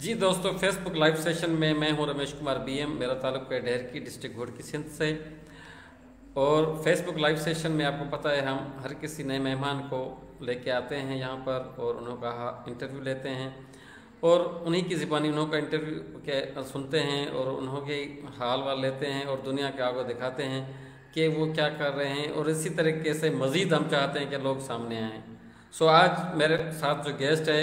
जी दोस्तों, Facebook live session में मैं हूं रमेश कुमार बीएम। मेरा ताल्लुक है ढेर की डिस्ट्रिक्ट घोड़ की सिंध से। और फेसबुक लाइव सेशन में आपको पता है, हम हर किसी नए मेहमान को लेके आते हैं यहाँ पर और उनका इंटरव्यू लेते हैं और उन्हीं की ज़बानी उन्हों का इंटरव्यू के सुनते हैं और उन्हों के हाल वाल लेते हैं और दुनिया के आगे दिखाते हैं कि वो क्या कर रहे हैं। और इसी तरीके से मज़ीद हम चाहते हैं कि लोग सामने आएँ। सो आज मेरे साथ जो गेस्ट है,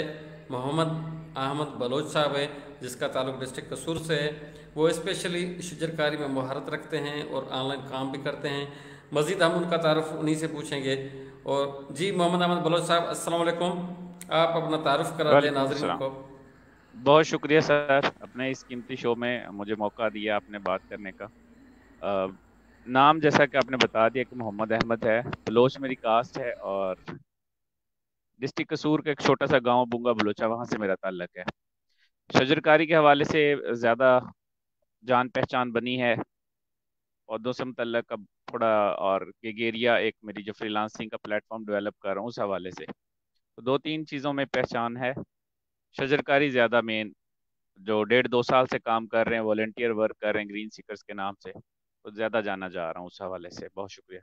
मोहम्मद अहमद बलोच साहब है, जिसका ताल्लुक डिस्ट्रिक्ट कसूर से है। वो स्पेशली शजरकारी में महारत रखते हैं और ऑनलाइन काम भी करते हैं। मज़ीद हम उनका तारुफ उन्हीं से पूछेंगे। और जी मोहम्मद अहमद बलोच साहब, अस्सलाम वालेकुम। आप अपना तारुफ करा दें वालेकुम नाजरीन अस्सलाम। को। बहुत शुक्रिया सर, अपने इस कीमती शो में मुझे मौका दिया आपने बात करने का। अ, नाम जैसा कि आपने बता दिया कि मोहम्मद अहमद है। बलोच मेरी कास्ट है और डिस्ट्रिक्ट कसूर का एक छोटा सा गांव बुंगा बलोचा, वहां से मेरा ताल्लुक है। शजरकारी के हवाले से ज़्यादा जान पहचान बनी है पौधों से मुतल्लक अब थोड़ा, और गेगेरिया एक मेरी जो फ्रीलांसिंग का प्लेटफॉर्म डेवलप कर रहा हूँ उस हवाले से। तो दो तीन चीज़ों में पहचान है। शजरकारी ज़्यादा मेन, जो 1.5-2 साल से काम कर रहे हैं, वॉलेंटियर वर्क कर रहे हैं ग्रीन सीकर्स के नाम से, तो ज़्यादा जाना जा रहा हूँ उस हवाले से। बहुत शुक्रिया।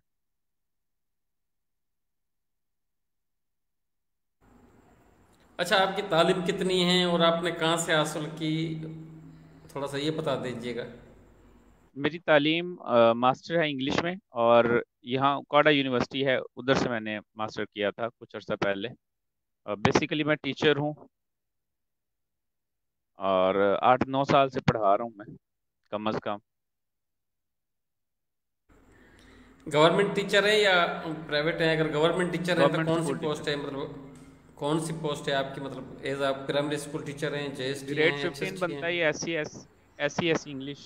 अच्छा, आपकी तालीम कितनी है और आपने कहाँ से हासिल की, थोड़ा सा ये बता दीजिएगा। मेरी तालीम मास्टर है इंग्लिश में, और यहाँ कौड़ा यूनिवर्सिटी है, उधर से मैंने मास्टर किया था कुछ अर्सा पहले। बेसिकली मैं टीचर हूँ और 8-9 साल से पढ़ा रहा हूँ मैं, कम अज़ कम। गवर्नमेंट टीचर है या प्राइवेट है? अगर गवर्नमेंट टीचर हैं तो गवर्नमेंट कौन सी स्कूल टीचर। पोस्ट है, मतलब कौन सी पोस्ट है आपकी? मतलब एज आप प्राइमरी स्कूल टीचर हैं, जेएसटी ग्रेड हैं, 15 एचएसटी हैं? बनता है, ये एस सी एस इंग्लिश।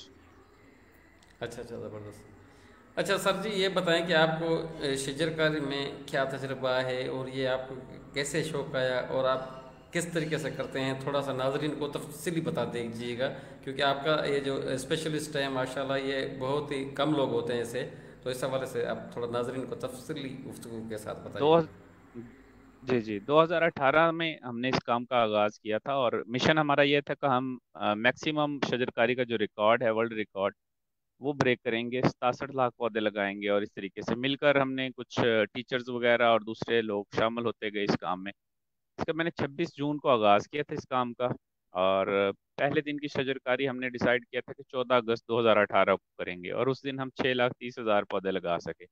अच्छा अच्छा, ज़बरदस्त। अच्छा सर जी, ये बताएं कि आपको शजरकारी में क्या तजुर्बा है और ये आपको कैसे शौक आया और आप किस तरीके से करते हैं? थोड़ा सा नाजरीन को तफसीली बता दीजिएगा, क्योंकि आपका ये जो स्पेशलिस्ट है माशाल्लाह, ये बहुत ही कम लोग होते हैं ऐसे। तो इस हवाले से आप थोड़ा नाजरीन को तफसीली गुफ्तगू के साथ दो बताइएगा। जी जी, 2018 में हमने इस काम का आगाज किया था, और मिशन हमारा ये था कि हम मैक्सिमम शजरकारी का जो रिकॉर्ड है, वर्ल्ड रिकॉर्ड, वो ब्रेक करेंगे। 67 लाख पौधे लगाएंगे, और इस तरीके से मिलकर हमने कुछ टीचर्स वगैरह और दूसरे लोग शामिल होते गए इस काम में। इसका मैंने 26 जून को आगाज किया था इस काम का, और पहले दिन की शजरकारी हमने डिसाइड किया था कि 14 अगस्त 2018 को करेंगे, और उस दिन हम 6,30,000 पौधे लगा सके।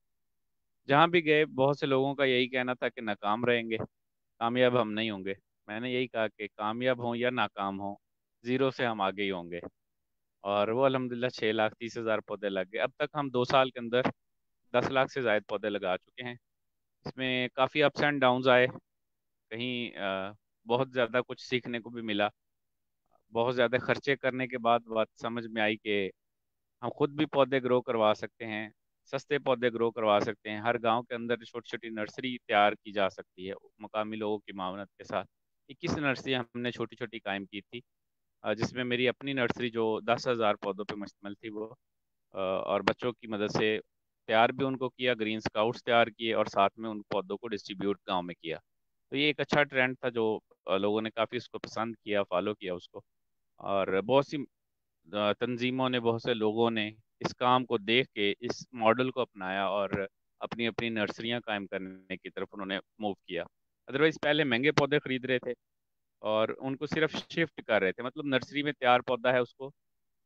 जहाँ भी गए बहुत से लोगों का यही कहना था कि नाकाम रहेंगे, कामयाब हम नहीं होंगे। मैंने यही कहा कि कामयाब हों या नाकाम हों, जीरो से हम आगे ही होंगे। और वो अल्हम्दुलिल्लाह 6,30,000 पौधे लग गए। अब तक हम 2 साल के अंदर 10 लाख से ज्यादा पौधे लगा चुके हैं। इसमें काफ़ी अप्स एंड डाउन्स आए। कहीं बहुत ज़्यादा कुछ सीखने को भी मिला। बहुत ज़्यादा खर्चे करने के बाद बात समझ में आई कि हम खुद भी पौधे ग्रो करवा सकते हैं, सस्ते पौधे ग्रो करवा सकते हैं। हर गांव के अंदर छोटी छोटी नर्सरी तैयार की जा सकती है मकामी लोगों की मावनत के साथ। 21 नर्सरी हमने छोटी छोटी कायम की थी, जिसमें मेरी अपनी नर्सरी जो 10,000 पौधों पे मुश्तमिल थी वो, और बच्चों की मदद से तैयार भी उनको किया, ग्रीन स्काउट्स तैयार किए, और साथ में उन पौधों को डिस्ट्रीब्यूट गांव में किया। तो ये एक अच्छा ट्रेंड था जो लोगों ने काफ़ी उसको पसंद किया, फॉलो किया उसको। और बहुत सी तंजीमों ने, बहुत से लोगों ने इस काम को देख के इस मॉडल को अपनाया, और अपनी अपनी नर्सरियां कायम करने की तरफ उन्होंने मूव किया। अदरवाइज पहले महंगे पौधे खरीद रहे थे और उनको सिर्फ शिफ्ट कर रहे थे, मतलब नर्सरी में तैयार पौधा है उसको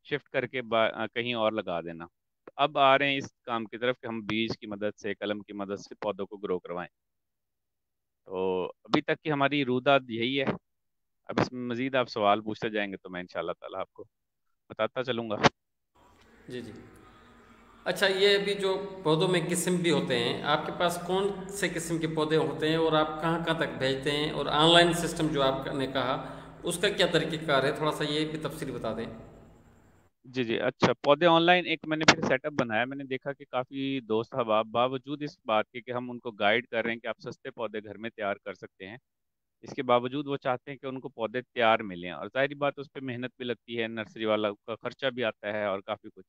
शिफ्ट करके कहीं और लगा देना। तो अब आ रहे हैं इस काम की तरफ कि हम बीज की मदद से, कलम की मदद से पौधों को ग्रो करवाएं। तो अभी तक की हमारी रुदाद यही है। अब इसमें मजीद आप सवाल पूछते जाएंगे तो मैं इंशाल्लाह ताला आपको बताता चलूंगा। जी जी। अच्छा, ये अभी जो पौधों में किस्म भी होते हैं, आपके पास कौन से किस्म के पौधे होते हैं और आप कहाँ कहाँ तक भेजते हैं? और ऑनलाइन सिस्टम जो आपने कहा, उसका क्या तरीक़ेकार है? थोड़ा सा ये भी तफसीली बता दें। जी जी, अच्छा, पौधे ऑनलाइन एक मैंने फिर सेटअप बनाया। मैंने देखा कि काफ़ी दोस्त अहबाब बावजूद इस बात के कि हम उनको गाइड कर रहे हैं कि आप सस्ते पौधे घर में तैयार कर सकते हैं, इसके बावजूद वो चाहते हैं कि उनको पौधे तैयार मिलें, और जाहिर बात उस पर मेहनत भी लगती है, नर्सरी वाला का खर्चा भी आता है और काफ़ी कुछ।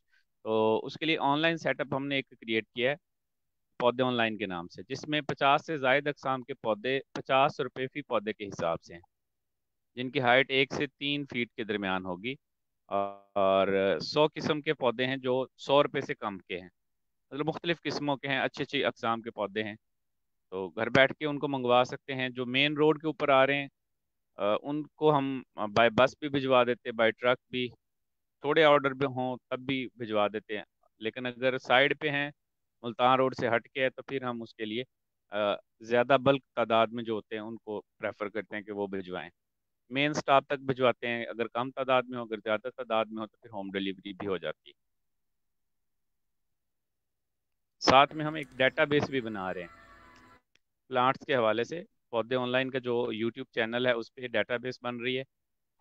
तो उसके लिए ऑनलाइन सेटअप हमने एक क्रिएट किया है, पौधे ऑनलाइन के नाम से, जिसमें 50 से जायद अकसाम के पौधे 50 रुपये फी पौधे के हिसाब से हैं। जिनकी हाइट 1 से 3 फीट के दरमियान होगी। और 100 किस्म के पौधे हैं जो 100 रुपये से कम के हैं। मतलब मुख्तलिफ किस्मों के हैं, अच्छी अच्छी अकसाम के पौधे हैं। तो घर बैठ के उनको मंगवा सकते हैं। जो मेन रोड के ऊपर आ रहे हैं उनको हम बाय बस भी भिजवा देते हैं, बाय ट्रक भी। थोड़े ऑर्डर पे हों तब भी भिजवा देते हैं। लेकिन अगर साइड पे हैं, मुल्तान रोड से हट के है, तो फिर हम उसके लिए ज़्यादा बल्क तादाद में जो होते हैं उनको प्रेफर करते हैं कि वो भिजवाएं। मेन स्टॉप तक भिजवाते हैं। अगर कम तादाद में हो, अगर ज़्यादा तादाद में हो तो फिर होम डिलीवरी भी हो जाती है। साथ में हम एक डेटाबेस भी बना रहे हैं प्लांट्स के हवाले से। पौधे ऑनलाइन का जो यूट्यूब चैनल है उस पर डेटाबेस बन रही है।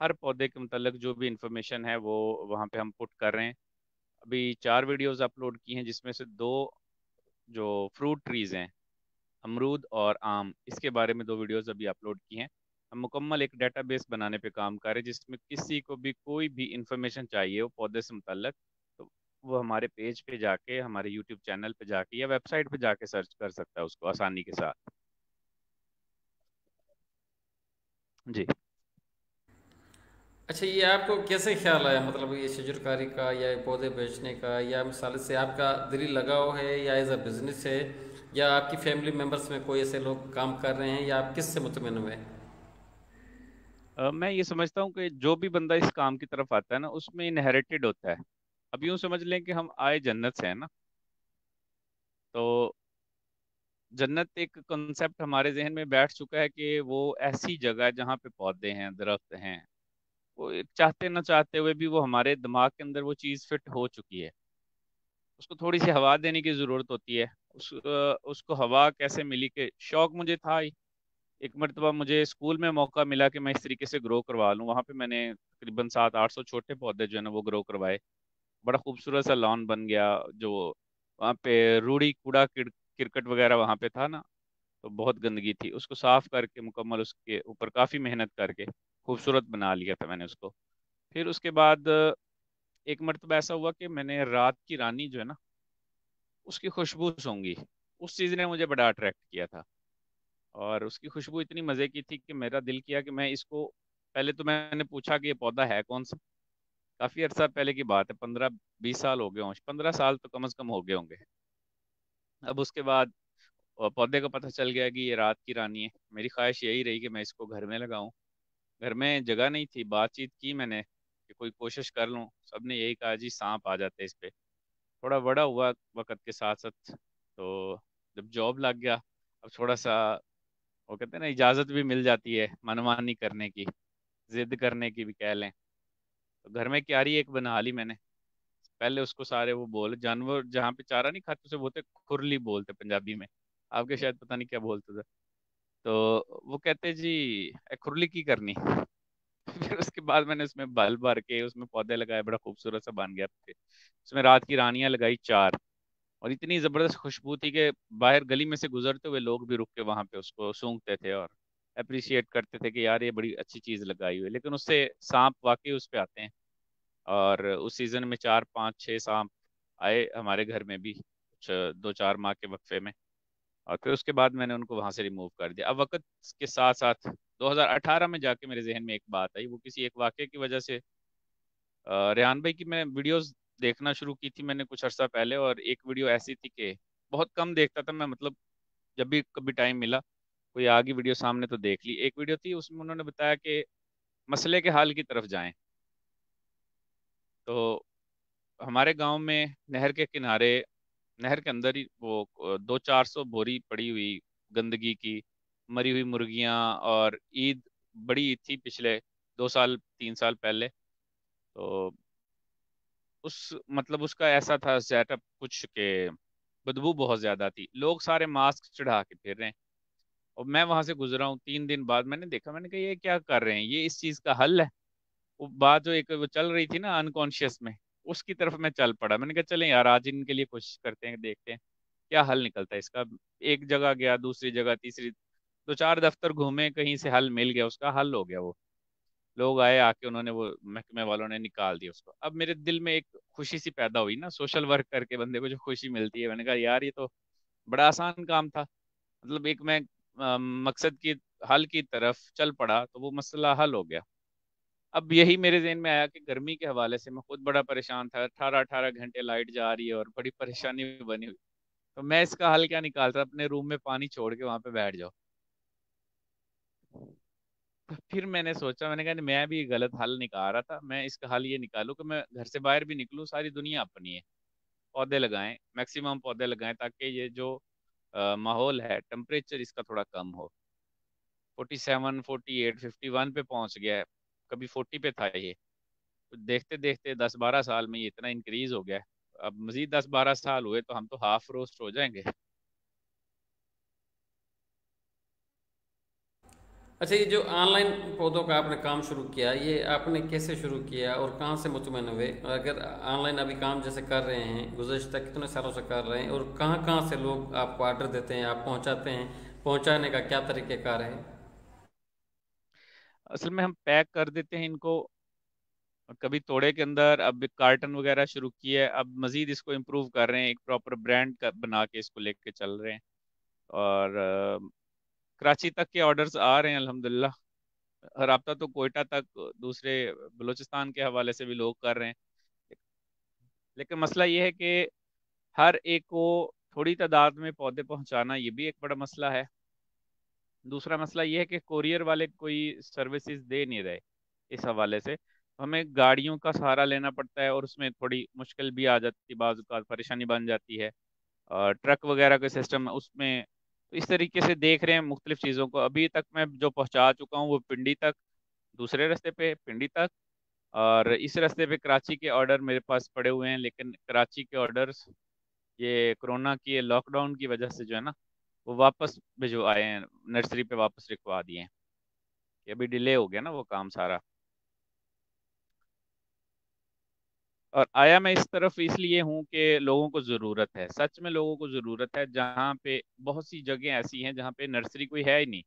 हर पौधे के मतलब जो भी इंफॉर्मेशन है वो वहाँ पे हम पुट कर रहे हैं। अभी 4 वीडियोस अपलोड की हैं, जिसमें से 2 जो फ्रूट ट्रीज हैं, अमरूद और आम, इसके बारे में 2 वीडियोस अभी अपलोड की हैं। हम मुकम्मल एक डेटाबेस बनाने पे काम कर रहे हैं, जिसमें किसी को भी कोई भी इंफॉर्मेशन चाहिए हो पौधे से मुतल्लक, तो वो हमारे पेज पे जाके, हमारे यूट्यूब चैनल पे जाके या वेबसाइट पे जाके सर्च कर सकता है उसको आसानी के साथ। जी। अच्छा, ये आपको कैसे ख्याल आया, मतलब ये शजरकारी का या ये पौधे बेचने का, या मिसाल से आपका दिली लगाव है या एज अ बिजनेस है, या आपकी फैमिली मेम्बर्स में कोई ऐसे लोग काम कर रहे हैं, या आप किससे मुतमिन हुए? मैं ये समझता हूँ कि जो भी बंदा इस काम की तरफ आता है ना, उसमें इनहेरिटेड होता है। अब यूं समझ लें कि हम आए जन्नत से है ना। तो जन्नत एक कॉन्सेप्ट हमारे जहन में बैठ चुका है कि वो ऐसी जगह है जहाँ पे पौधे हैं, दरख्त हैं। वो एक चाहते ना चाहते हुए भी वो हमारे दिमाग के अंदर वो चीज़ फिट हो चुकी है। उसको थोड़ी सी हवा देने की ज़रूरत होती है। उसको हवा कैसे मिली, कि शौक मुझे था ही। एक मरतबा मुझे स्कूल में मौका मिला कि मैं इस तरीके से ग्रो करवा लूँ। वहाँ पे मैंने तकरीबन 700-800 छोटे पौधे जो है ना वो ग्रो करवाए। बड़ा खूबसूरत सा लॉन बन गया। जो वहाँ पे रूढ़ी कूड़ा किरकट वगैरह वहाँ पे था ना, तो बहुत गंदगी थी। उसको साफ करके मुकम्मल उसके ऊपर काफ़ी मेहनत करके खूबसूरत बना लिया था मैंने उसको। फिर उसके बाद एक मरतबा ऐसा हुआ कि मैंने रात की रानी जो है ना, उसकी खुशबू सूंघी। उस चीज़ ने मुझे बड़ा अट्रैक्ट किया था। और उसकी खुशबू इतनी मज़े की थी कि मेरा दिल किया कि मैं इसको, पहले तो मैंने पूछा कि ये पौधा है कौन सा। काफ़ी अर्सा पहले की बात है, 15-20 साल हो गए हों, 15 साल तो कम से कम हो गए होंगे। अब उसके बाद पौधे को पता चल गया कि ये रात की रानी है। मेरी ख्वाहिश यही रही कि मैं इसको घर में लगाऊं। घर में जगह नहीं थी। बातचीत की मैंने कि कोई कोशिश कर लूं। सबने यही कहा जी सांप आ जाते हैं इस पे। थोड़ा बड़ा हुआ वक्त के साथ साथ, तो जब जॉब लग गया, अब थोड़ा सा वो कहते हैं ना, इजाज़त भी मिल जाती है मनमानी करने की, जिद करने की भी कह लें। तो घर में क्यारी एक बना ली मैंने। पहले उसको सारे वो बोल, जानवर जहाँ पे चारा नहीं खाते उसे बोलते खुरली, बोलते पंजाबी में। आपके शायद पता नहीं क्या बोलते थे। तो वो कहते जी ए खुरली की करनी। फिर उसके बाद मैंने उसमें बल भर के उसमें पौधे लगाए, बड़ा खूबसूरत सा बन गया। फिर उसमें रात की रानियां लगाई 4। और इतनी जबरदस्त खुशबू थी कि बाहर गली में से गुजरते हुए लोग भी रुक के वहां पे उसको सूंघते थे और अप्रिशिएट करते थे कि यार ये बड़ी अच्छी चीज लगाई हुई है। लेकिन उससे सांप वाकई उस पे आते हैं। और उस सीजन में 4-5-6 सांप आए हमारे घर में भी, कुछ 2-4 माह के वक्फे में। और फिर उसके बाद मैंने उनको वहां से रिमूव कर दिया। अब वक्त के साथ साथ 2018 में जाके मेरे जहन में एक बात आई, वो किसी एक वाक़े की वजह से। रेहान भाई की मैं वीडियोस देखना शुरू की थी मैंने कुछ अर्सा पहले। और एक वीडियो ऐसी थी कि बहुत कम देखता था मैं, मतलब जब भी कभी टाइम मिला कोई आगे वीडियो सामने तो देख ली। एक वीडियो थी उसमें उन्होंने बताया कि मसले के हल की तरफ जाएं। तो हमारे गांव में नहर के किनारे, नहर के अंदर ही वो 200-400 बोरी पड़ी हुई गंदगी की, मरी हुई मुर्गियां। और ईद बड़ी ईद थी पिछले 2 साल 3 साल पहले। तो उस मतलब उसका ऐसा था सेटअप कुछ के बदबू बहुत ज्यादा थी। लोग सारे मास्क चढ़ा के फिर रहे हैं। और मैं वहां से गुजरा हूँ 3 दिन बाद, मैंने देखा, मैंने कहा ये क्या कर रहे हैं, ये इस चीज का हल है? वो बात जो एक वो चल रही थी ना अनकॉन्शियस में, उसकी तरफ मैं चल पड़ा। मैंने कहा चलें यार आज इनके लिए कोशिश करते हैं, देखते हैं क्या हल निकलता है इसका। एक जगह गया, दूसरी जगह, तीसरी, 2-4 दफ्तर घूमे, कहीं से हल मिल गया, उसका हल हो गया। वो लोग आए, आके उन्होंने, वो महकमे वालों ने निकाल दिया उसको। अब मेरे दिल में एक खुशी सी पैदा हुई ना, सोशल वर्क करके बंदे को जो खुशी मिलती है। मैंने कहा यार ये तो बड़ा आसान काम था। मतलब एक मैं मकसद की हल की तरफ चल पड़ा तो वो मसला हल हो गया। अब यही मेरे जहन में आया कि गर्मी के हवाले से मैं खुद बड़ा परेशान था, 18-18 घंटे लाइट जा रही है और बड़ी परेशानी बनी हुई। तो मैं इसका हल क्या निकालता, अपने रूम में पानी छोड़ के वहां पे बैठ जाओ। तो फिर मैंने सोचा, मैंने कहा मैं भी गलत हल निकाल रहा था, मैं इसका हल ये निकालूं कि मैं घर से बाहर भी निकलूं, सारी दुनिया अपनी है। पौधे लगाएं, मैक्सिमम पौधे लगाएं, ताकि ये जो माहौल है, टेम्परेचर इसका थोड़ा कम हो। 47, 48, 51 पे पहुंच गया है, कभी 40 पे था ये। तो देखते देखते 10-12 साल में ये इतना इंक्रीज हो गया है। अब मजीद 10-12 साल हुए तो हम तो हाफ रोस्ट हो जाएंगे। अच्छा, ये जो ऑनलाइन पौधों का आपने काम शुरू किया, ये आपने कैसे शुरू किया और कहाँ से मुतमईन हुए? अगर ऑनलाइन अभी काम जैसे कर रहे हैं, गुज़श्ता कितने सालों से कर रहे हैं, और कहाँ कहाँ से लोग आपको ऑर्डर देते हैं, आप पहुँचाते हैं, पहुँचाने का क्या तरीक़ेकार है? असल में हम पैक कर देते हैं इनको, कभी तोड़े के अंदर, अब कार्टन वगैरह शुरू किया है, अब मजीद इसको इम्प्रूव कर रहे हैं, एक प्रॉपर ब्रांड का बना के इसको लेके चल रहे हैं। और कराची तक के ऑर्डर्स आ रहे हैं अल्हम्दुलिल्लाह। राब्ता तो कोयटा तक, दूसरे बलूचिस्तान के हवाले से भी लोग कर रहे हैं। लेकिन मसला ये है कि हर एक को थोड़ी तादाद में पौधे पहुंचाना, ये भी एक बड़ा मसला है। दूसरा मसला ये है कि कोरियर वाले कोई सर्विसेज दे नहीं रहे इस हवाले से, तो हमें गाड़ियों का सहारा लेना पड़ता है, और उसमें थोड़ी मुश्किल भी आ जाती है, बाज़ औक़ात परेशानी बन जाती है। और ट्रक वगैरह का सिस्टम उसमें, तो इस तरीके से देख रहे हैं मुख्तलिफ चीज़ों को। अभी तक मैं जो पहुंचा चुका हूँ वो पिंडी तक, दूसरे रास्ते पे पिंडी तक, और इस रास्ते पे कराची के ऑर्डर मेरे पास पड़े हुए हैं। लेकिन कराची के ऑर्डर्स ये कोरोना की लॉकडाउन की वजह से जो है ना, वो वापस भिजवाए हैं, नर्सरी पे वापस लिखवा दिए हैं, कि अभी डिले हो गया ना वो काम सारा। और आया मैं इस तरफ इसलिए हूँ कि लोगों को ज़रूरत है, सच में लोगों को ज़रूरत है। जहाँ पे बहुत सी जगह ऐसी हैं जहाँ पे नर्सरी कोई है ही नहीं,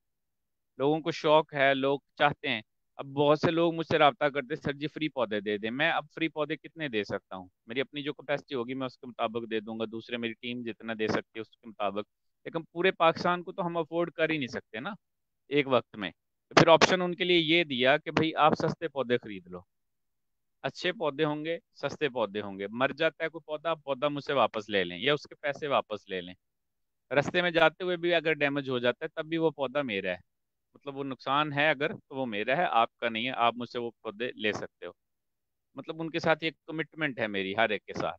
लोगों को शौक है, लोग चाहते हैं। अब बहुत से लोग मुझसे रब्ता करते हैं, सर जी फ्री पौधे दे दें। मैं अब फ्री पौधे कितने दे सकता हूँ, मेरी अपनी जो कैपेसिटी होगी मैं उसके मुताबिक दे दूंगा, दूसरे मेरी टीम जितना दे सकती है उसके मुताबिक। लेकिन पूरे पाकिस्तान को तो हम अफोर्ड कर ही नहीं सकते ना एक वक्त में। तो फिर ऑप्शन उनके लिए ये दिया कि भाई आप सस्ते पौधे खरीद लो, अच्छे पौधे होंगे, सस्ते पौधे होंगे। मर जाता है कोई पौधा, पौधा मुझसे वापस ले लें या उसके पैसे वापस ले लें। रास्ते में जाते हुए भी अगर डैमेज हो जाता है तब भी वो पौधा मेरा है, मतलब वो नुकसान है अगर, तो वो मेरा है, आपका नहीं है। आप मुझसे वो पौधे ले सकते हो। मतलब उनके साथ एक कमिटमेंट है मेरी हर एक के साथ।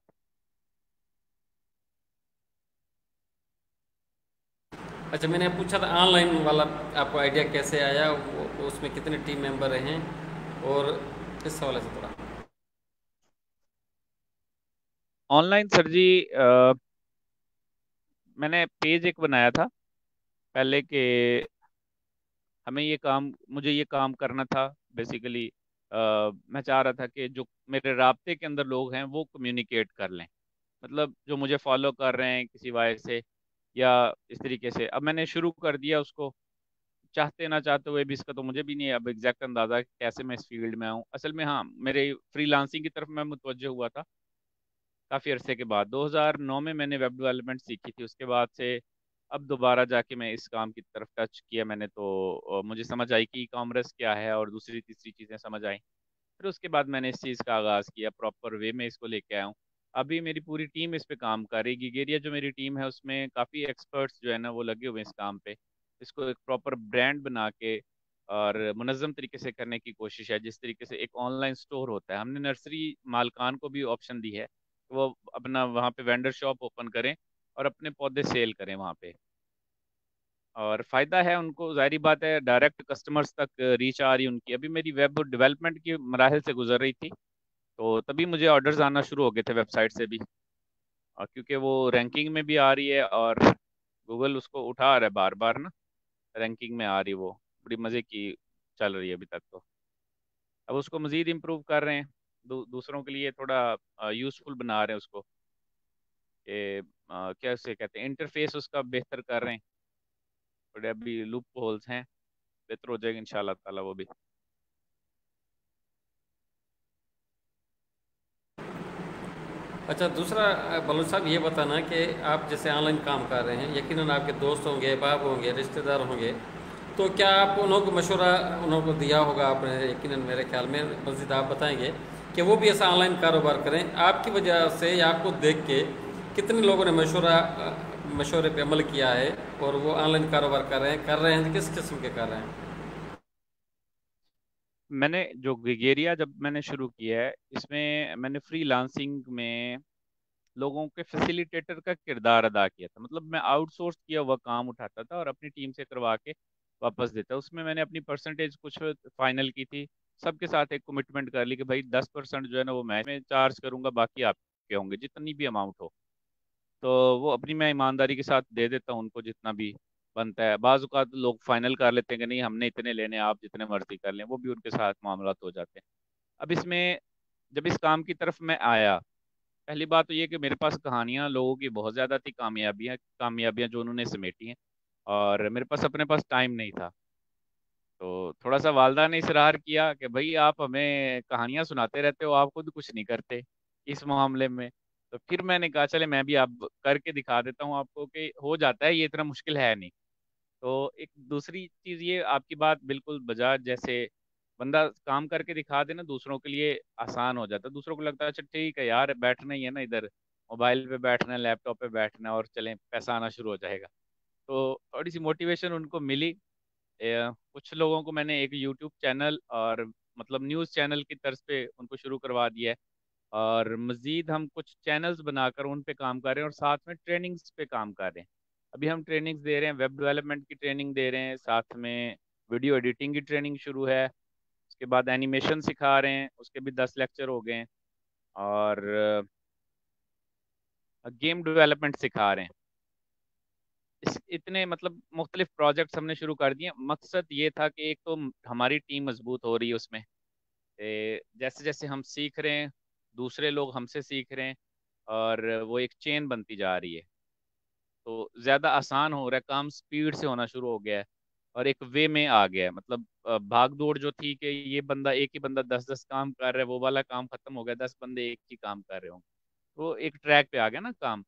अच्छा, मैंने पूछा था ऑनलाइन वाला, आपको आइडिया कैसे आया, उसमें कितने टीम मेंबर हैं, और इस हवाले से थोड़ा। ऑनलाइन सर जी, मैंने पेज एक बनाया था पहले के, हमें ये काम, मुझे ये काम करना था बेसिकली। मैं चाह रहा था कि जो मेरे राब्ते के अंदर लोग हैं वो कम्युनिकेट कर लें, मतलब जो मुझे फॉलो कर रहे हैं किसी वजह से या इस तरीके से। अब मैंने शुरू कर दिया उसको, चाहते ना चाहते हुए भी। इसका तो मुझे भी नहीं है अब एग्जैक्ट अंदाजा कि कैसे मैं इस फील्ड में आऊँ। असल में हाँ, मेरे फ्रीलांसिंग की तरफ मैं मुतवज्जह हुआ था काफ़ी अरसे के बाद। 2009 में मैंने वेब डेवलपमेंट सीखी थी, उसके बाद से अब दोबारा जाके मैं इस काम की तरफ टच किया मैंने, तो मुझे समझ आई कि ई कॉमर्स क्या है और दूसरी तीसरी चीज़ें समझ आई। फिर उसके बाद मैंने इस चीज़ का आगाज़ किया, प्रॉपर वे में इसको लेके आया हूँ। अभी मेरी पूरी टीम इस पे काम कर रही है। गिगेरिया जो मेरी टीम है उसमें काफ़ी एक्सपर्ट्स जो है ना वो लगे हुए हैं इस काम पे। इसको एक प्रॉपर ब्रांड बना के और मुनज़्ज़म तरीके से करने की कोशिश है। जिस तरीके से एक ऑनलाइन स्टोर होता है, हमने नर्सरी मालकान को भी ऑप्शन दी है कि वो अपना वहाँ पे वेंडर शॉप ओपन करें और अपने पौधे सेल करें वहाँ पे। और फ़ायदा है उनको, ज़ाहिर बात है, डायरेक्ट कस्टमर्स तक रीच आ रही है उनकी। अभी मेरी वेब डेवलपमेंट की मराहल से गुजर रही थी, तो तभी मुझे ऑर्डर्स आना शुरू हो गए थे वेबसाइट से भी। और क्योंकि वो रैंकिंग में भी आ रही है और गूगल उसको उठा रहा है बार बार ना, रैंकिंग में आ रही वो, बड़ी मज़े की चल रही है अभी तक तो। अब उसको मज़ीद इम्प्रूव कर रहे हैं, दूसरों के लिए थोड़ा यूज़फुल बना रहे हैं उसको, कि क्या उसे कहते हैं, इंटरफेस उसका बेहतर कर रहे हैं। बड़े अभी लूप होल्स हैं, बेहतर हो जाएगा इंशाल्लाह ताला वो भी। अच्छा, दूसरा बलूच साहब ये बताना कि आप जैसे ऑनलाइन काम कर रहे हैं, यकीनन आपके दोस्त होंगे, बाप होंगे, रिश्तेदार होंगे, तो क्या आप उन्होंने मशवरा उन्होंने दिया होगा आपने, यकीनन मेरे ख्याल में मज़ीद आप बताएंगे कि वो भी ऐसा ऑनलाइन कारोबार करें आपकी वजह से या आपको देख के कितने लोगों ने मशवरे पे अमल किया है और वो ऑनलाइन कारोबार कर रहे हैं तो किस किस्म के कर रहे हैं? मैंने जो गिगेरिया जब मैंने शुरू किया है, इसमें मैंने फ्रीलांसिंग में लोगों के फैसिलिटेटर का किरदार अदा किया था। मतलब मैं आउटसोर्स किया हुआ काम उठाता था और अपनी टीम से करवा के वापस देता। उसमें मैंने अपनी परसेंटेज कुछ फाइनल की थी। सबके साथ एक कमिटमेंट कर ली कि भाई 10% जो है ना वो मैं चार्ज करूंगा, बाकी आपके होंगे जितनी भी अमाउंट हो। तो वो अपनी मैं ईमानदारी के साथ दे देता हूँ उनको जितना भी बनता है। बाज़ औक़ात लोग फाइनल कर लेते हैं कि नहीं हमने इतने लेने, आप जितने मर्जी कर लें, वो भी उनके साथ मामला हो जाते हैं। अब इसमें जब इस काम की तरफ मैं आया, पहली बात तो ये कि मेरे पास कहानियां लोगों की बहुत ज़्यादा थी, कामयाबियां कामयाबियां जो उन्होंने समेटी हैं, और मेरे पास अपने पास टाइम नहीं था। तो थोड़ा सा वालदा ने इसरार किया कि भाई आप हमें कहानियां सुनाते रहते हो, आप खुद कुछ नहीं करते इस मामले में। तो फिर मैंने कहा चले मैं भी अब करके दिखा देता हूँ आपको कि हो जाता है, ये इतना मुश्किल है नहीं। तो एक दूसरी चीज़ ये, आपकी बात बिल्कुल बजाज, जैसे बंदा काम करके दिखा दे ना दूसरों के लिए आसान हो जाता है। दूसरों को लगता है अच्छा ठीक है यार, बैठना ही है ना इधर, मोबाइल पे बैठना है, लैपटॉप पे बैठना है और चलें पैसा आना शुरू हो जाएगा। तो थोड़ी सी मोटिवेशन उनको मिली। कुछ लोगों को मैंने एक यूट्यूब चैनल और मतलब न्यूज़ चैनल की तर्ज पे उनको शुरू करवा दिया है। और मज़ीद हम कुछ चैनल्स बनाकर उन पे काम कर रहे हैं और साथ में ट्रेनिंग्स पे काम कर रहे हैं। अभी हम ट्रेनिंग्स दे रहे हैं, वेब डेवलपमेंट की ट्रेनिंग दे रहे हैं, साथ में वीडियो एडिटिंग की ट्रेनिंग शुरू है। उसके बाद एनिमेशन सिखा रहे हैं, उसके भी 10 लेक्चर हो गए हैं। और गेम डेवलपमेंट सिखा रहे हैं। इतने मतलब मुख्तलिफ प्रोजेक्ट्स हमने शुरू कर दिए। मकसद ये था कि एक तो हमारी टीम मजबूत हो रही है उसमें, जैसे जैसे हम सीख रहे हैं दूसरे लोग हमसे सीख रहे हैं, और वो एक चेन बनती जा रही है। तो ज़्यादा आसान हो रहा है काम, स्पीड से होना शुरू हो गया है और एक वे में आ गया है। मतलब भाग दौड़ जो थी कि ये बंदा, एक ही बंदा 10-10 काम कर रहा है, वो वाला काम खत्म हो गया, 10 बंदे एक ही काम कर रहे होंगे। तो एक ट्रैक पे आ गया ना काम।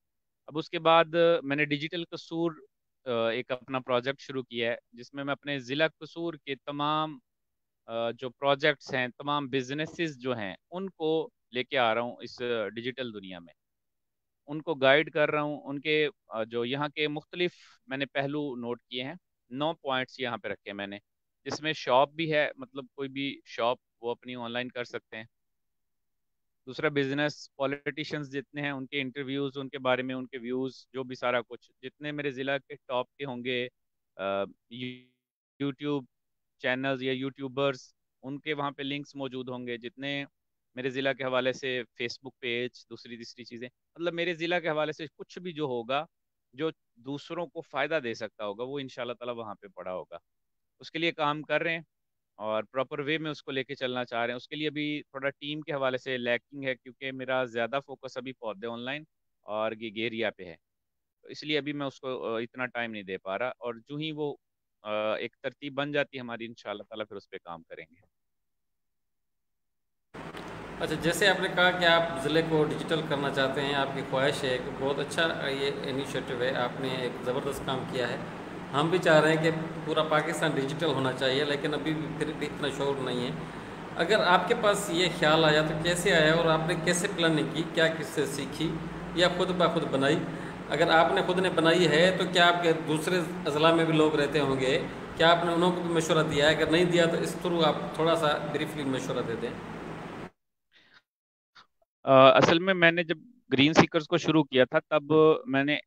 अब उसके बाद मैंने डिजिटल कसूर एक अपना प्रोजेक्ट शुरू किया है, जिसमें मैं अपने ज़िला कसूर के तमाम जो प्रोजेक्ट्स हैं, तमाम बिजनेसेस जो हैं, उनको लेके आ रहा हूँ इस डिजिटल दुनिया में। उनको गाइड कर रहा हूँ। उनके जो यहाँ के मुख्तलिफ मैंने पहलू नोट किए हैं। 9 पॉइंट्स यहाँ पे रखे हैं मैंने, जिसमें शॉप भी है, मतलब कोई भी शॉप वो अपनी ऑनलाइन कर सकते हैं। दूसरा बिजनेस, पॉलिटिशियंस जितने हैं उनके इंटरव्यूज, उनके बारे में उनके व्यूज, जो भी सारा कुछ जितने मेरे ज़िला के टॉप के होंगे यूट्यूब चैनल्स या यूट्यूबर्स, उनके वहाँ पे लिंक्स मौजूद होंगे। जितने मेरे ज़िला के हवाले से फेसबुक पेज, दूसरी तीसरी चीज़ें, मतलब मेरे ज़िला के हवाले से कुछ भी जो होगा जो दूसरों को फ़ायदा दे सकता होगा, वो इंशाल्लाह ताला वहाँ पे पड़ा होगा। उसके लिए काम कर रहे हैं और प्रॉपर वे में उसको लेके चलना चाह रहे हैं। उसके लिए अभी थोड़ा टीम के हवाले से लैकिंग है, क्योंकि मेरा ज़्यादा फोकस अभी पौधे ऑनलाइन और गिगेरिया पे है। तो इसलिए अभी मैं उसको इतना टाइम नहीं दे पा रहा, और जो ही वो एक तरतीब बन जाती है हमारी, इंशाल्लाह ताला फिर उस पर काम करेंगे। अच्छा, जैसे आपने कहा कि आप ज़िले को डिजिटल करना चाहते हैं, आपकी ख्वाहिश है, कि बहुत अच्छा ये इनिशिएटिव है, आपने एक ज़बरदस्त काम किया है। हम भी चाह रहे हैं कि पूरा पाकिस्तान डिजिटल होना चाहिए, लेकिन अभी भी फिर भी इतना शोर नहीं है। अगर आपके पास ये ख्याल आया तो कैसे आया और आपने कैसे प्लानिंग की, क्या किससे सीखी या खुद ब खुद बनाई? अगर आपने खुद ने बनाई है तो क्या आपके दूसरे अजला में भी लोग रहते होंगे, क्या आपने उनको भी मशवरा दिया है? अगर नहीं दिया तो इस थ्रू आप थोड़ा सा ब्रीफली मशवरा दे दें। असल में मैंने जब ग्रीन सीकर्स को शुरू किया था, तब मैंने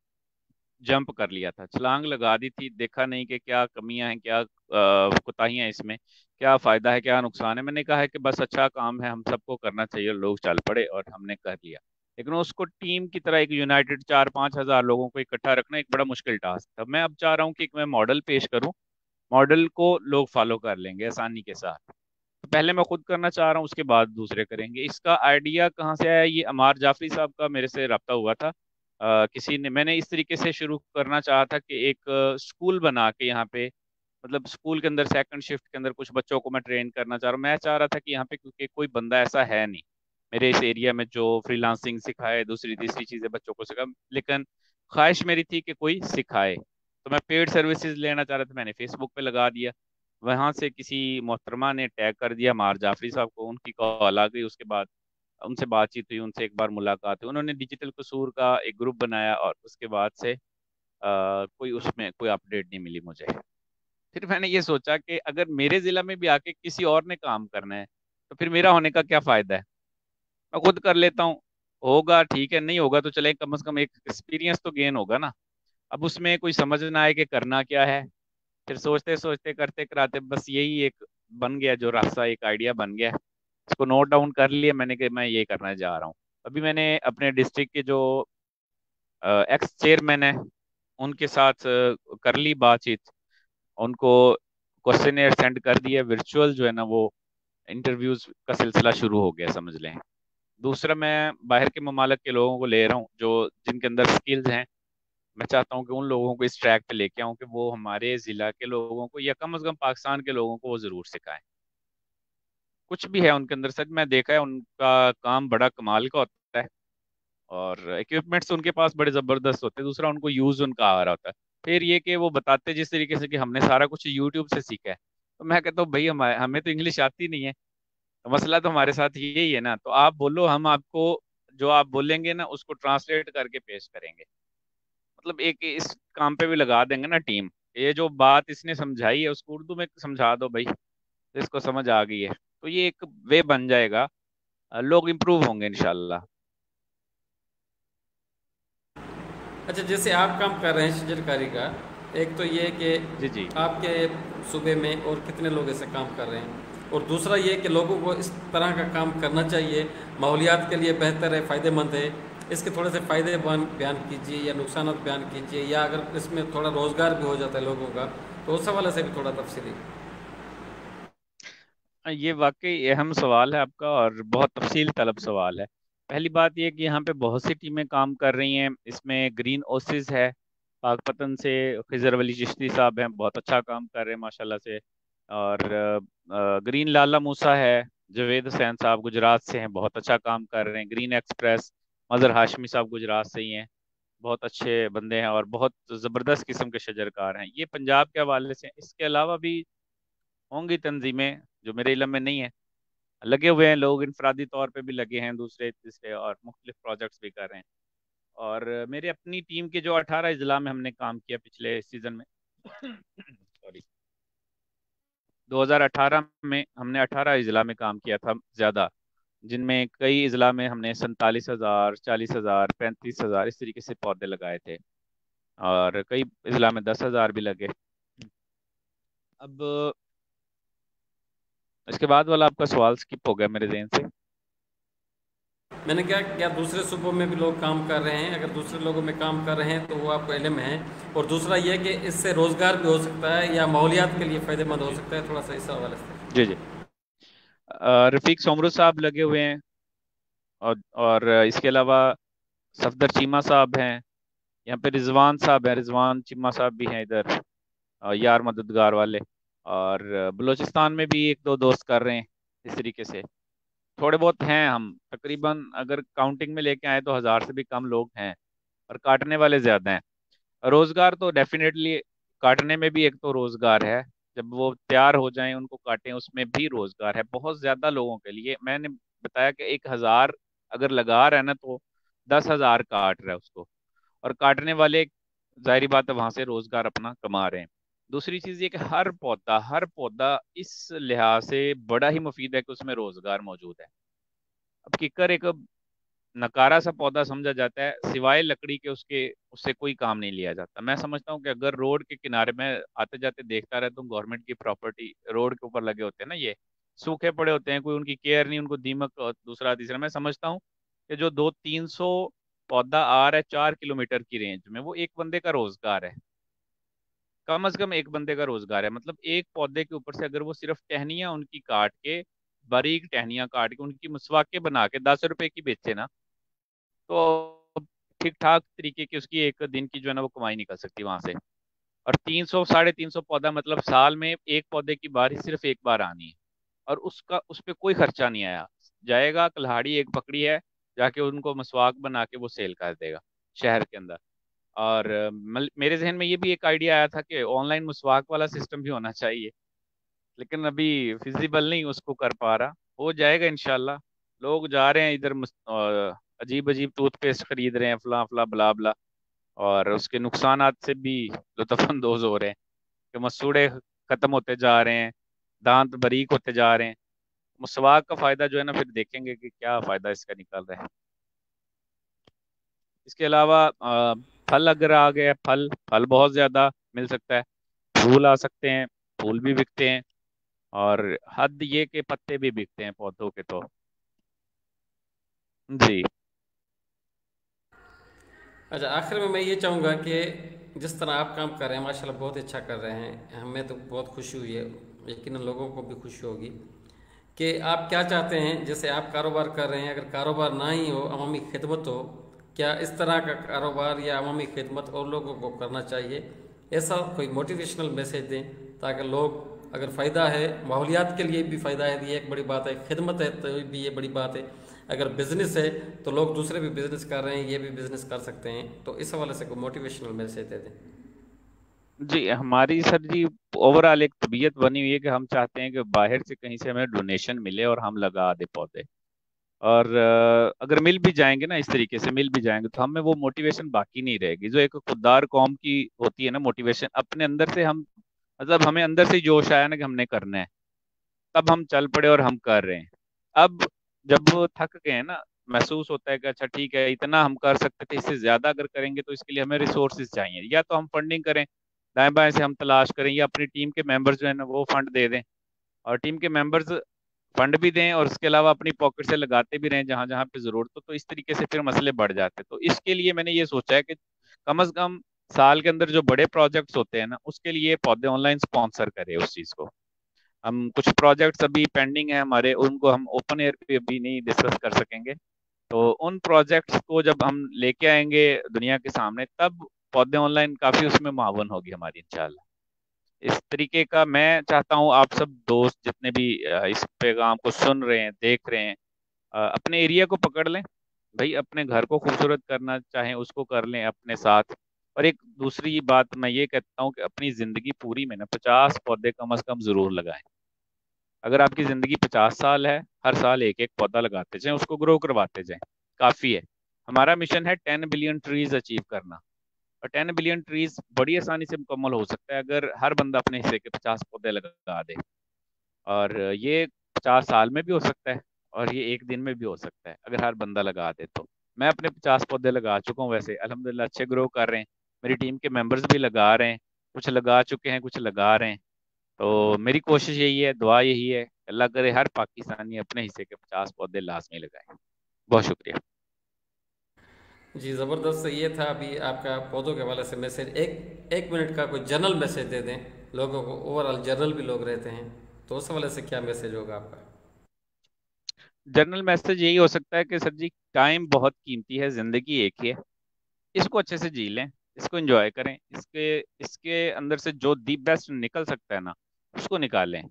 जंप कर लिया था, छलांग लगा दी थी, देखा नहीं कि क्या कमियां हैं, क्या कोताहियां हैं इसमें, क्या फायदा है, क्या नुकसान है। मैंने कहा है कि बस अच्छा काम है, हम सबको करना चाहिए, लोग चल पड़े और हमने कर लिया। लेकिन उसको टीम की तरह एक यूनाइटेड 4-5 हज़ार लोगों को इकट्ठा रखना एक बड़ा मुश्किल टास्क था। मैं अब चाह रहा हूँ कि मैं मॉडल पेश करूँ, मॉडल को लोग फॉलो कर लेंगे आसानी के साथ। तो पहले मैं खुद करना चाह रहा हूँ, उसके बाद दूसरे करेंगे। इसका आइडिया कहाँ से आया? ये अमार जाफरी साहब का मेरे से रब्ता हुआ था। किसी ने, मैंने इस तरीके से शुरू करना चाहा था कि एक स्कूल बना के यहाँ पे, मतलब स्कूल के अंदर सेकंड शिफ्ट के अंदर कुछ बच्चों को मैं ट्रेन करना चाह रहा हूँ। मैं चाह रहा था कि यहाँ पे, क्योंकि कोई बंदा ऐसा है नहीं मेरे इस एरिया में जो फ्रीलांसिंग सिखाए, दूसरी तीसरी चीजें बच्चों को सिखा, लेकिन ख्वाहिश मेरी थी कि कोई सिखाए। तो मैं पेड सर्विसेज लेना चाह रहा था, मैंने फेसबुक पे लगा दिया। वहां से किसी मोहतरमा ने टैग कर दिया मार जाफरी साहब को, उनकी कॉल आ गई। उसके बाद उनसे बातचीत हुई, उनसे एक बार मुलाकात हुई, उन्होंने डिजिटल कसूर का एक ग्रुप बनाया, और उसके बाद से कोई उसमें कोई अपडेट नहीं मिली मुझे। फिर मैंने ये सोचा कि अगर मेरे जिला में भी आके किसी और ने काम करना है तो फिर मेरा होने का क्या फायदा है, मैं खुद कर लेता हूँ। होगा ठीक है, नहीं होगा तो चले, कम से कम एक एक्सपीरियंस तो गेन होगा ना। अब उसमें कोई समझ ना आए कि करना क्या है, फिर सोचते सोचते करते कराते बस यही एक बन गया, जो रास्ता एक आइडिया बन गया, इसको नोट डाउन कर लिया मैंने कि मैं ये करना जा रहा हूँ। अभी मैंने अपने डिस्ट्रिक्ट के जो एक्स चेयरमैन है उनके साथ कर ली बातचीत, उनको क्वेश्चनेयर सेंड कर दिया, वर्चुअल जो है ना वो इंटरव्यूज का सिलसिला शुरू हो गया समझ लें। दूसरा, मैं बाहर के ममालिक के लोगों को ले रहा हूँ जो जिनके अंदर स्किल्स हैं। मैं चाहता हूँ कि उन लोगों को इस ट्रैक पे लेके आऊँ कि वो हमारे ज़िला के लोगों को या कम से कम पाकिस्तान के लोगों को वो ज़रूर सिखाएं। कुछ भी है उनके अंदर, सच मैं देखा है उनका काम बड़ा कमाल का होता है, और इक्विपमेंट्स उनके पास बड़े ज़बरदस्त होते हैं। दूसरा, उनको यूज़ उनका आ रहा होता है। फिर ये कि वो बताते जिस तरीके से कि हमने सारा कुछ यूट्यूब से सीखा है, तो मैं कहता हूँ भाई हमें तो इंग्लिश आती नहीं है, तो मसला तो हमारे साथ यही है ना, तो आप बोलो, हम आपको जो आप बोलेंगे ना उसको ट्रांसलेट करके पेश करेंगे। मतलब एक इस काम पे भी लगा देंगे ना टीम, ये जो बात इसने समझाई है उसको उर्दू में समझा दो भाई, तो इसको समझ आ गई है, तो ये एक वे बन जाएगा। लोग इम्प्रूव होंगे इंशाल्लाह। अच्छा, जैसे आप काम कर रहे हैं शजरकारी का, एक तो ये कि जी जी। आपके सूबे में और कितने लोग ऐसे काम कर रहे हैं, और दूसरा ये कि लोगों को इस तरह का काम करना चाहिए, माहौलियात के लिए बेहतर है, फ़ायदेमंद है। इसके थोड़े से फ़ायदे बयान कीजिए या नुकसान बयान कीजिए, या अगर इसमें थोड़ा रोज़गार भी हो जाता है लोगों का तो उस हवाले से भी थोड़ा तफसीली। ये वाकई अहम सवाल है आपका, और बहुत तफसील तलब सवाल है। पहली बात ये कि यहाँ पे बहुत सी टीमें काम कर रही हैं। इसमें ग्रीन ओसिस है पाकपतन से, खिजर वली चिश्ती साहब हैं, बहुत अच्छा काम कर रहे हैं माशाल्लाह से। और ग्रीन लाला मूसा है, जवेद हुसैन साहब गुजरात से हैं, बहुत अच्छा काम कर रहे हैं। ग्रीन एक्सप्रेस मजहर हाशमी साहब गुजरात से ही हैं, बहुत अच्छे बंदे हैं और बहुत ज़बरदस्त किस्म के शजरकार हैं। ये पंजाब के हवाले से हैं। इसके अलावा भी होंगी तंजीमें जो मेरे इलम में नहीं है, लगे हुए हैं लोग, इनफरादी तौर पे भी लगे हैं, दूसरे तीसरे और मुख्तलिफ प्रोजेक्ट्स भी कर रहे हैं। और मेरे अपनी टीम के जो 18 अजला में हमने काम किया पिछले सीजन में सॉरी, 2018 में हमने 18 अजला में काम किया था ज़्यादा, जिनमें कई अजला में हमने 47,000, 40,000, 35,000 इस तरीके से पौधे लगाए थे, और कई अजला में 10,000 भी लगे। अब इसके बाद वाला आपका सवाल स्किप हो गया मेरे जहन से। मैंने क्या क्या दूसरे सूबों में भी लोग काम कर रहे हैं, अगर दूसरे लोगों में काम कर रहे हैं तो वो आपको इल्म है, और दूसरा ये कि इससे रोज़गार भी हो सकता है या माहौलियात के लिए फ़ायदेमंद हो जी सकता है, थोड़ा सा इस हवाले से। जी जी। रफीक सोमरू साहब लगे हुए हैं, और इसके अलावा सफदर चीमा साहब हैं, यहाँ पे रिजवान साहब हैं, रिजवान चीमा साहब भी हैं इधर, यार मददगार वाले। और बलूचिस्तान में भी एक दो दोस्त कर रहे हैं इस तरीके से। थोड़े बहुत हैं, हम तकरीबन अगर काउंटिंग में लेके आए तो 1,000 से भी कम लोग हैं, और काटने वाले ज्यादा हैं। रोजगार तो डेफिनेटली, काटने में भी एक तो रोजगार है, जब वो तैयार हो जाएं उनको काटें उसमें भी रोजगार है बहुत ज्यादा लोगों के लिए। मैंने बताया कि 1,000 अगर लगा रहा है ना तो 10,000 काट रहा है उसको, और काटने वाले जाहिर बात है वहां से रोजगार अपना कमा रहे हैं। दूसरी चीज ये कि हर पौधा इस लिहाज से बड़ा ही मुफीद है कि उसमें रोजगार मौजूद है। अब किकर एक नकारा सा पौधा समझा जाता है, सिवाय लकड़ी के उसके उससे कोई काम नहीं लिया जाता। मैं समझता हूँ कि अगर रोड के किनारे में आते जाते देखता रहता हूँ, गवर्नमेंट की प्रॉपर्टी रोड के ऊपर लगे होते हैं ना, ये सूखे पड़े होते हैं, कोई उनकी केयर नहीं, उनको दीमक और दूसरा तीसरा। मैं समझता हूँ कि जो 200-300 पौधा आ रहा है 4 किलोमीटर की रेंज में, वो एक बंदे का रोजगार है, कम से कम एक बंदे का रोजगार है। मतलब एक पौधे के ऊपर से अगर वो सिर्फ टहनियां उनकी काट के, बारीक टहनियां काट के उनकी मसवाके बना के 10 रुपए की बेचे ना, तो ठीक ठाक तरीके की उसकी एक दिन की जो है ना वो कमाई निकल सकती है वहां से। और 300 350 पौधा, मतलब साल में एक पौधे की बारी सिर्फ एक बार आनी है, और उसका उस पर कोई खर्चा नहीं आया, जाएगा कल्हाड़ी एक पकड़ी है, जाके उनको मसवाक बना के वो सेल कर देगा शहर के अंदर। और मेरे जहन में ये भी एक आइडिया आया था कि ऑनलाइन मुसवाक वाला सिस्टम भी होना चाहिए, लेकिन अभी फिजिबल नहीं उसको कर पा रहा। हो जाएगा इंशाल्लाह। लोग जा रहे हैं इधर अजीब अजीब टूथपेस्ट खरीद रहे हैं, फला फला बला बला, और उसके नुकसानात से भी लुत्फानंदोज हो रहे हैं कि मसूड़े खत्म होते जा रहे हैं, दांत बारीक होते जा रहे हैं। मुसवाक का फायदा जो है ना, फिर देखेंगे कि क्या फायदा इसका निकल रहा है। इसके अलावा फल अगर आ गया, फल फल बहुत ज्यादा मिल सकता है, फूल आ सकते हैं, फूल भी बिकते हैं, और हद ये के पत्ते भी बिकते हैं पौधों के तो। जी अच्छा, आखिर में मैं ये चाहूँगा कि जिस तरह आप काम कर रहे हैं माशाल्लाह बहुत अच्छा कर रहे हैं, हमें तो बहुत खुशी हुई है, यकीनन लोगों को भी खुशी होगी कि आप क्या चाहते हैं। जैसे आप कारोबार कर रहे हैं, अगर कारोबार ना ही हो, अवामी खिदमत हो, क्या इस तरह का कारोबार या अवामी खिदमत और लोगों को करना चाहिए, ऐसा कोई मोटिवेशनल मैसेज दें ताकि लोग, अगर फ़ायदा है माहौलियात के लिए भी फ़ायदा है, ये एक बड़ी बात है, खिदमत है तो भी ये बड़ी बात है, अगर बिज़नेस है तो लोग दूसरे भी बिज़नेस कर रहे हैं, ये भी बिज़नेस कर सकते हैं, तो इस हवाले से कोई मोटिवेशनल मैसेज दे दें। जी, हमारी सर जी ओवरऑल एक तबीयत बनी हुई है कि हम चाहते हैं कि बाहर से कहीं से हमें डोनेशन मिले और हम लगा दे पौधे। और अगर मिल भी जाएंगे ना, इस तरीके से मिल भी जाएंगे, तो हमें वो मोटिवेशन बाकी नहीं रहेगी जो एक खुददार कौम की होती है ना मोटिवेशन, अपने अंदर से हम, मतलब हमें अंदर से ही जोश आया ना कि हमने करना है, तब हम चल पड़े और हम कर रहे हैं। अब जब वो थक गए हैं ना, महसूस होता है कि अच्छा ठीक है, इतना हम कर सकते थे, इससे ज्यादा अगर करेंगे तो इसके लिए हमें रिसोर्सेज चाहिए, या तो हम फंडिंग करें, दाएं बाएं से हम तलाश करें, या अपनी टीम के मेंबर्स जो है ना वो फंड दे दें, और टीम के मेंबर्स फंड भी दें और उसके अलावा अपनी पॉकेट से लगाते भी रहें जहां जहां पे जरूरत हो, तो इस तरीके से फिर मसले बढ़ जाते हैं। तो इसके लिए मैंने ये सोचा है कि कम से कम साल के अंदर जो बड़े प्रोजेक्ट्स होते हैं ना, उसके लिए पौधे ऑनलाइन स्पॉन्सर करें उस चीज को। हम कुछ प्रोजेक्ट्स अभी पेंडिंग है हमारे, उनको हम ओपन एयर पे अभी नहीं डिस्कस कर सकेंगे। तो उन प्रोजेक्ट्स को जब हम लेके आएंगे दुनिया के सामने, तब पौधे ऑनलाइन काफी उसमें मावन होगी हमारी इंशाल्लाह। इस तरीके का मैं चाहता हूँ आप सब दोस्त जितने भी इस पैगाम को सुन रहे हैं, देख रहे हैं, अपने एरिया को पकड़ लें भाई, अपने घर को खूबसूरत करना चाहें उसको कर लें अपने साथ। और एक दूसरी बात मैं ये कहता हूँ कि अपनी जिंदगी पूरी में ना 50 पौधे कम से कम जरूर लगाएं। अगर आपकी जिंदगी 50 साल है, हर साल एक एक पौधा लगाते जाएं, उसको ग्रो करवाते जाएं, काफी है। हमारा मिशन है 10 बिलियन ट्रीज अचीव करना, और 10 बिलियन ट्रीज बड़ी आसानी से मुकम्मल हो सकता है अगर हर बंदा अपने हिस्से के 50 पौधे लगा दे। और ये 50 साल में भी हो सकता है, और ये एक दिन में भी हो सकता है अगर हर बंदा लगा दे तो। मैं अपने 50 पौधे लगा चुका हूँ, वैसे अल्हम्दुलिल्लाह अच्छे ग्रो कर रहे हैं, मेरी टीम के मेंबर्स भी लगा रहे हैं, कुछ लगा चुके हैं, कुछ लगा रहे हैं। तो मेरी कोशिश यही है, दुआ यही है, अल्लाह करे हर पाकिस्तानी अपने हिस्से के 50 पौधे लाजमी लगाए। बहुत शुक्रिया। जी ज़बरदस्त, ये था अभी आपका पौधों के हवाले से मैसेज। एक एक मिनट का कोई जनरल मैसेज दे दें लोगों को, ओवरऑल जनरल भी लोग रहते हैं, तो उस हवाले से क्या मैसेज होगा आपका। जनरल मैसेज यही हो सकता है कि सर जी, टाइम बहुत कीमती है, जिंदगी एक ही है, इसको अच्छे से जी लें, इसको एंजॉय करें, इसके इसके अंदर से जो दी बेस्ट निकल सकता है ना, उसको निकालें।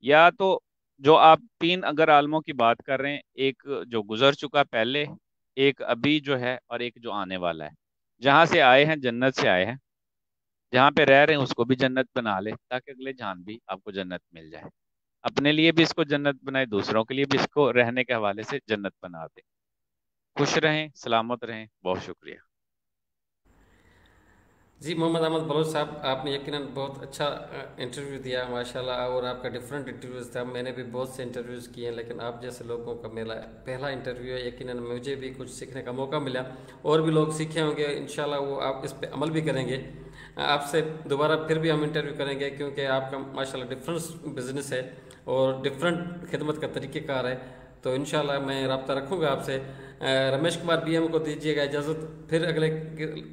या तो जो आप तीन अगर आलमों की बात कर रहे हैं, एक जो गुजर चुका पहले, एक अभी जो है, और एक जो आने वाला है, जहां से आए हैं जन्नत से आए हैं, जहाँ पे रह रहे हैं उसको भी जन्नत बना ले, ताकि अगले जहान भी आपको जन्नत मिल जाए। अपने लिए भी इसको जन्नत बनाए, दूसरों के लिए भी इसको रहने के हवाले से जन्नत बना दे। खुश रहें, सलामत रहें। बहुत शुक्रिया। जी मोहम्मद अहमद बलोच साहब, आपने यकीनन बहुत अच्छा इंटरव्यू दिया माशाल्लाह, और आपका डिफरेंट इंटरव्यूज़ था। मैंने भी बहुत से इंटरव्यूज़ किए हैं, लेकिन आप जैसे लोगों का मेरा पहला इंटरव्यू है। यकीनन मुझे भी कुछ सीखने का मौका मिला, और भी लोग सीखे होंगे इंशाल्लाह, वो आप इस पर अमल भी करेंगे। आपसे दोबारा फिर भी हम इंटरव्यू करेंगे, क्योंकि आपका माशाल्लाह डिफरेंट बिजनेस है और डिफरेंट खिदमत का तरीक़ेकार है। तो इंशाल्लाह मैं रब्ता रखूँगा आपसे। रमेश कुमार बीएम को दीजिएगा इजाज़त, फिर अगले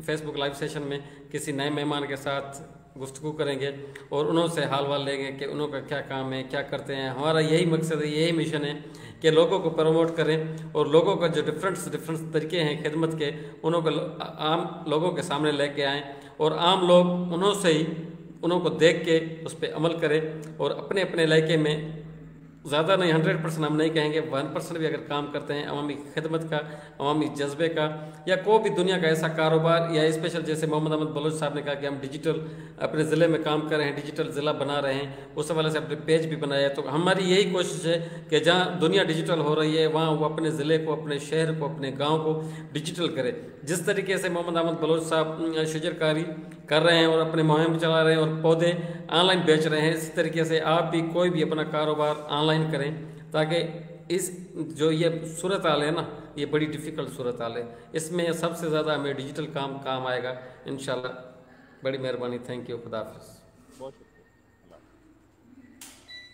फेसबुक लाइव सेशन में किसी नए मेहमान के साथ गुफ्तगू करेंगे और उन्होंने हाल वाल लेंगे कि उन्होंने क्या काम है, क्या करते हैं। हमारा यही मकसद है, यही मिशन है कि लोगों को प्रमोट करें और लोगों का जो डिफरेंट तरीके हैं खिदमत के, उन्हों को आम लोगों के सामने लेके आएँ, और आम लोग उन्हों से ही उन्हों को देख के उस पर अमल करें और अपने अपने इलाके में ज़्यादा नहीं, 100% हम नहीं कहेंगे, 1% भी अगर काम करते हैं अवामी खिदमत का, अवामी जज्बे का, या कोई भी दुनिया का ऐसा कारोबार, या स्पेशल जैसे मोहम्मद अहमद बलोच साहब ने कहा कि हम डिजिटल अपने ज़िले में काम कर रहे हैं, डिजिटल ज़िला बना रहे हैं, उस हवाले से अपने पेज भी बनाया है। तो हमारी यही कोशिश है कि जहाँ दुनिया डिजिटल हो रही है वहाँ वो अपने ज़िले को, अपने शहर को, अपने गाँव को डिजिटल करे। जिस तरीके से मोहम्मद अहमद बलोच साहब शजरकारी कर रहे हैं और अपने मुहिम चला रहे हैं और पौधे ऑनलाइन बेच रहे हैं, इसी तरीके से आप भी कोई भी अपना कारोबार ऑनलाइन करें, ताकि इस जो ये सूरत हाल है ना, ये बड़ी डिफ़िकल्ट सूरत हाल है, इसमें सबसे ज़्यादा हमें डिजिटल काम आएगा इंशाल्लाह। बड़ी मेहरबानी, थैंक यू, खुदा हाफिज़। बहुत